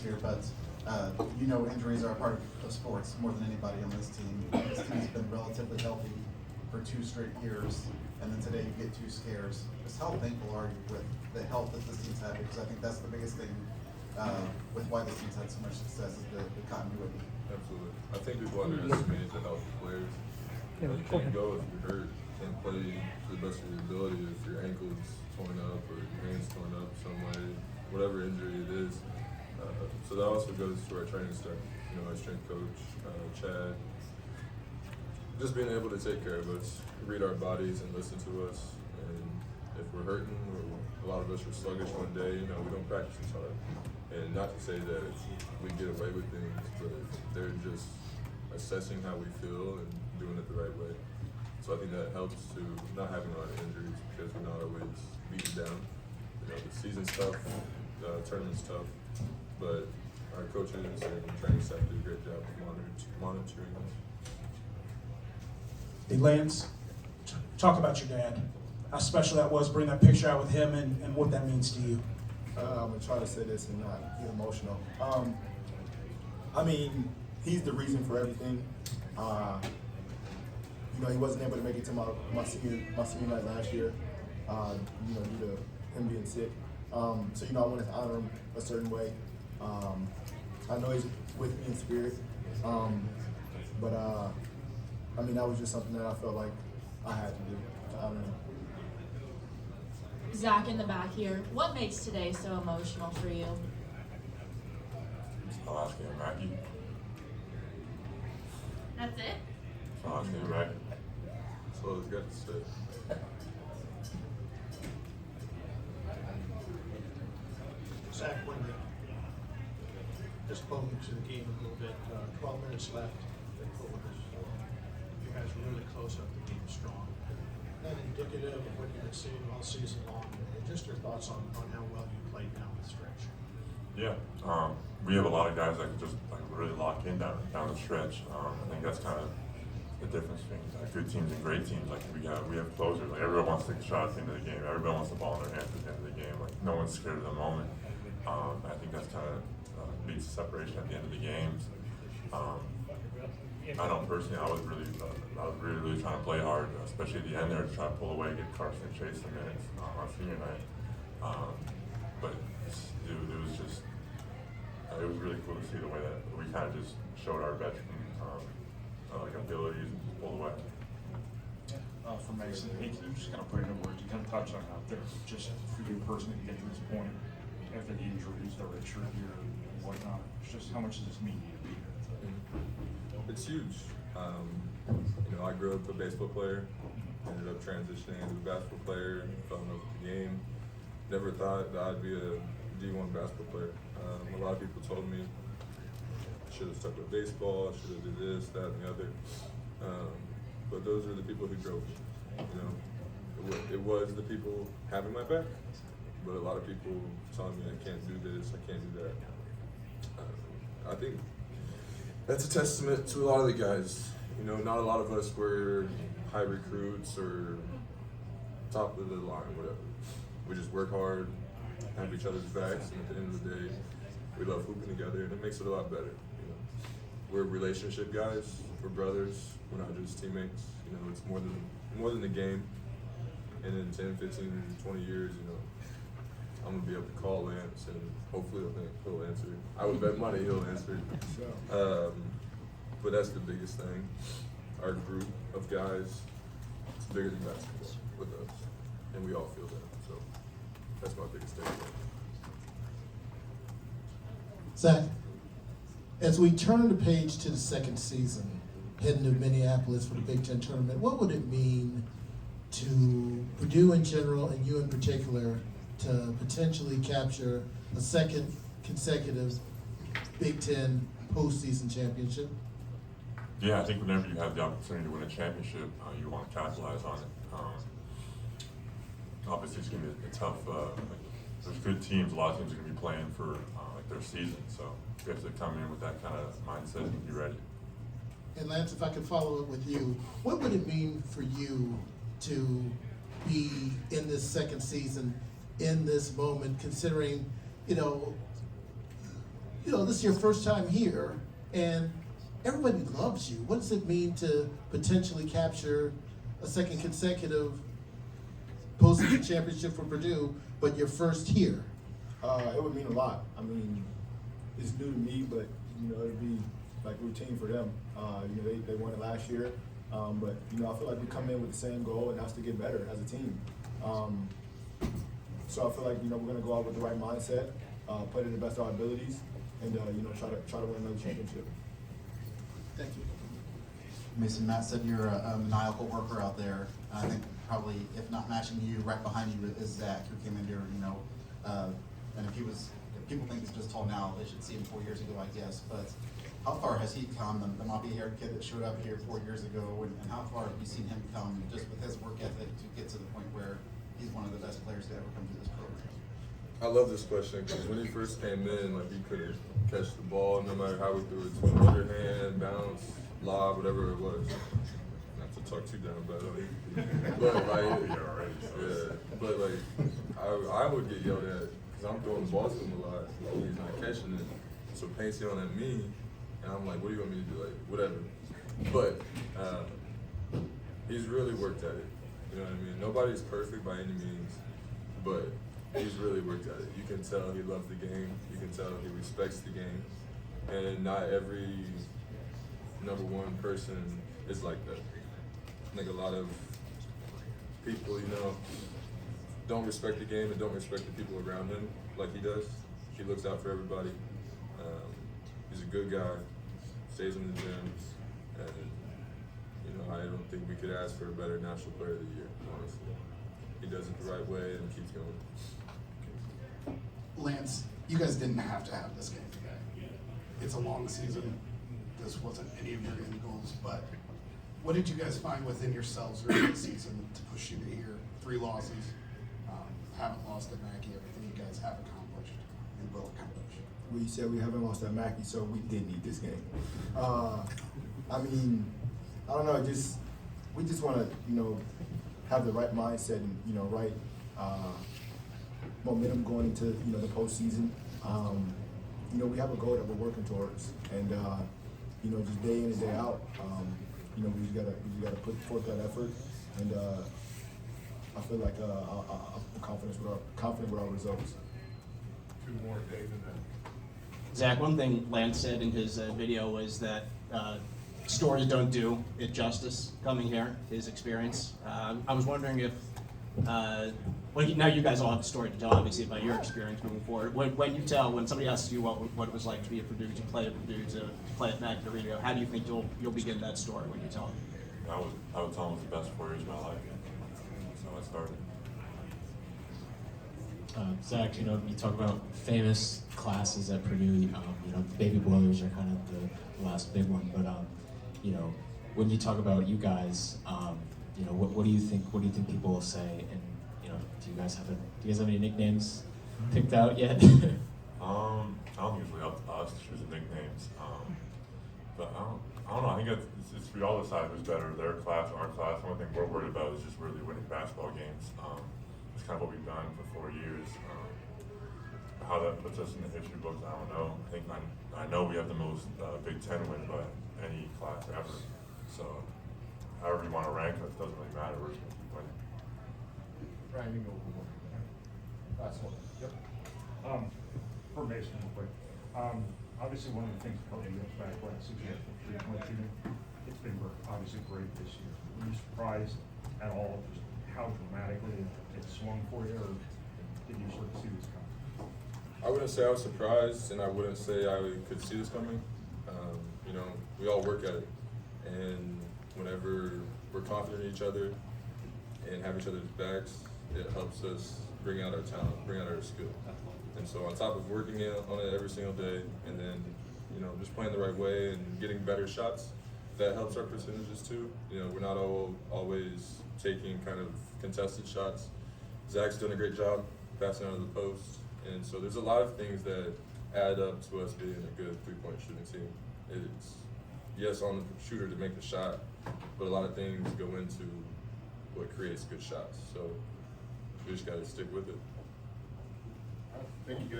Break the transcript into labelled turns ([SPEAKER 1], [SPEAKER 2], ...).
[SPEAKER 1] here, but injuries are a part of sports more than anybody on this team. This team's been relatively healthy for 2 straight years, and then today you get 2 scares. Just how thankful are you with the health that this team's had? Because I think that's the biggest thing with why this team's had so much success is the continuity.
[SPEAKER 2] Absolutely. I think people underestimate the health of players. You can't go if you're hurt. You can't play to the best of your ability if your ankle's torn up or your hand's torn up some way, whatever injury it is. So that also goes to our training staff. Our strength coach, Chad. Just being able to take care of us, read our bodies and listen to us. And if we're hurting or a lot of us are sluggish one day, we don't practice as hard. And not to say that we get away with things, but they're just assessing how we feel and doing it the right way. So I think that helps to not having a lot of injuries because we're not always beaten down. The season's tough, the tournament's tough, but our coaches and training staff do a great job of monitoring us.
[SPEAKER 3] Hey, Lance, talk about your dad. How special that was, bring that picture out with him and what that means to you.
[SPEAKER 4] I'm going to try to say this and not get emotional. He's the reason for everything. He wasn't able to make it to my senior night last year, due to him being sick. So I wanted to honor him a certain way. I know he's with me in spirit, but that was just something that I felt like I had to do to honor him.
[SPEAKER 5] Zach in the back here, what makes today so emotional for you?
[SPEAKER 6] I'll ask you, Mackey.
[SPEAKER 5] That's it?
[SPEAKER 6] I'll ask you, Mackey.
[SPEAKER 2] That's all I've got to say.
[SPEAKER 7] Zach, when just spoken to the game a little bit, 12 minutes left, you guys were really close up, the game strong. And indicative of what you've been seeing all season long, and just your thoughts on how well you played down the stretch.
[SPEAKER 6] Yeah, we have a lot of guys that can just really lock in down the stretch. I think that's kind of the difference between good teams and great teams. We have closers. Everyone wants to take a shot at the end of the game. Everybody wants the ball in their hands at the end of the game. No one's scared of the moment. I think that's kind of leads to separation at the end of the games. I know personally, I was really trying to play hard, especially at the end there, to try to pull away, get Carson and Chase some minutes on senior night. But it was really cool to see the way that we kind of just showed our veteran abilities and just pulled away.
[SPEAKER 8] For Mason, hey, can you just kind of put into words, you kind of touched on it out there, just for you personally to get to this point after the injuries, the redshirt year and whatnot, just how much does this mean to you to be here?
[SPEAKER 2] It's huge. I grew up a baseball player, ended up transitioning into a basketball player, fell in love with the game. Never thought that I'd be a D1 basketball player. A lot of people told me I should have stuck with baseball, I should have did this, that, and the other. But those are the people who drove me. It was the people having my back, but a lot of people telling me I can't do this, I can't do that. I think that's a testament to a lot of the guys. Not a lot of us were high recruits or top of the line, whatever. We just work hard, have each other's backs, and at the end of the day, we love hooping together, and it makes it a lot better. We're relationship guys, we're brothers, we're not just teammates. It's more than the game. And in 10, 15, 20 years, I'm gonna be able to call Lance, and hopefully he'll answer. I would bet money he'll answer. But that's the biggest thing. Our group of guys, it's bigger than basketball with us, and we all feel that. So that's my biggest thing.
[SPEAKER 9] Zach, as we turn the page to the second season, heading to Minneapolis for the Big Ten tournament, what would it mean to Purdue in general and you in particular to potentially capture a second consecutive Big Ten postseason championship?
[SPEAKER 6] Yeah, I think whenever you have the opportunity to win a championship, you want to capitalize on it. Obviously, it's going to be a tough. There's good teams. A lot of teams are going to be playing for their season, so you have to come in with that kind of mindset and be ready.
[SPEAKER 9] And Lance, if I could follow up with you, what would it mean for you to be in this second season, in this moment, considering, you know, this is your first time here, and everybody loves you. What does it mean to potentially capture a second consecutive postseason championship for Purdue, but you're first here?
[SPEAKER 4] It would mean a lot. I mean, it's new to me, but you know, it'd be like routine for them. You know, they won it last year, but you know, I feel like we come in with the same goal, and that's to get better as a team. So I feel like, you know, we're gonna go out with the right mindset, play to the best of our abilities, and you know, try to win another championship.
[SPEAKER 9] Thank you.
[SPEAKER 1] Mason, Matt said you're a maniacal worker out there. I think probably, if not matching you, right behind you is Zach, who came in here, you know, and if people think he's just tall now, they should see him 4 years ago, I guess. But how far has he come, the moppy-haired kid that showed up here 4 years ago, and how far have you seen him come just with his work ethic to get to the point where he's one of the best players to ever come through this program?
[SPEAKER 2] I love this question because when he first came in, like, he couldn't catch the ball no matter how we threw it to him, underhand, bounce, lob, whatever it was. Not to talk too down, but like, but like, I would get yelled at because I'm throwing the ball to him a lot and he's not catching it. So Paint's yelling at me, and I'm like, what do you want me to do? Like, whatever. But he's really worked at it. You know what I mean? Nobody's perfect by any means, but he's really worked at it. You can tell he loves the game. You can tell he respects the game. And not every #1 person is like that. I think a lot of people, you know, don't respect the game and don't respect the people around him like he does. He looks out for everybody. He's a good guy, stays in the gyms, and you know, I don't think we could ask for a better National Player of the Year, honestly. He does it the right way and keeps going.
[SPEAKER 10] Lance, you guys didn't have to have this game today. It's a long season. This wasn't any of your end goals, but what did you guys find within yourselves during the season to push you to here? 3 losses, haven't lost at Mackey, everything you guys have accomplished and will accomplish.
[SPEAKER 4] We said we haven't lost at Mackey, so we did need this game. I mean, I don't know, we just want to, you know, have the right mindset and, you know, right momentum going into, you know, the postseason. You know, we have a goal that we're working towards, and you know, just day in and day out, you know, we just gotta put forth that effort, and I feel like I'm confident with our results.
[SPEAKER 6] 2 more days in that.
[SPEAKER 11] Zach, one thing Lance said in his video was that stories don't do it justice coming here, his experience. I was wondering if, now you guys all have a story to tell, obviously, about your experience moving forward. When somebody asks you what it was like to be at Purdue, to play at Purdue, to play at Mackey Arena, how do you think you'll begin that story when you tell them?
[SPEAKER 6] I would tell them it was the best 4 years of my life. That's how I started.
[SPEAKER 12] Zach, you know, you talk about famous classes at Purdue. You know, the baby boilers are kind of the last big one. But you know, when you talk about you guys, you know, what do you think? What do you think people will say? And you know, do you guys have any nicknames picked out yet?
[SPEAKER 6] I don't think it's really up to us to choose the nicknames. But I don't know. I think it's we all decide who's better, their class or our class. The only thing we're worried about is just really winning basketball games. It's kind of what we've done for 4 years. How that puts us in the history books, I don't know. I know we have the most Big Ten win by any class ever. So, however you want to rank us, doesn't really matter. We're just going to keep winning.
[SPEAKER 8] Ryan, you go one. Last one. Yep. For Mason, real quick. Obviously, one of the things that held you back last season, three-point shooting, it's been obviously great this year. Were you surprised at all just how dramatically it swung for you, or did you sort of see this coming?
[SPEAKER 2] I wouldn't say I was surprised, and I wouldn't say I could see this coming. You know, we all work at it, and whenever we're confident in each other and have each other's backs, it helps us bring out our talent, bring out our skill. And so on top of working on it every single day, and then, you know, just playing the right way and getting better shots, that helps our percentages too. You know, we're not always taking kind of contested shots. Zach's doing a great job passing out of the post. And so there's a lot of things that add up to us being a good three-point shooting team. It's, yes, on the shooter to make the shot, but a lot of things go into what creates good shots. So we just got to stick with it.
[SPEAKER 4] Thank you, guys.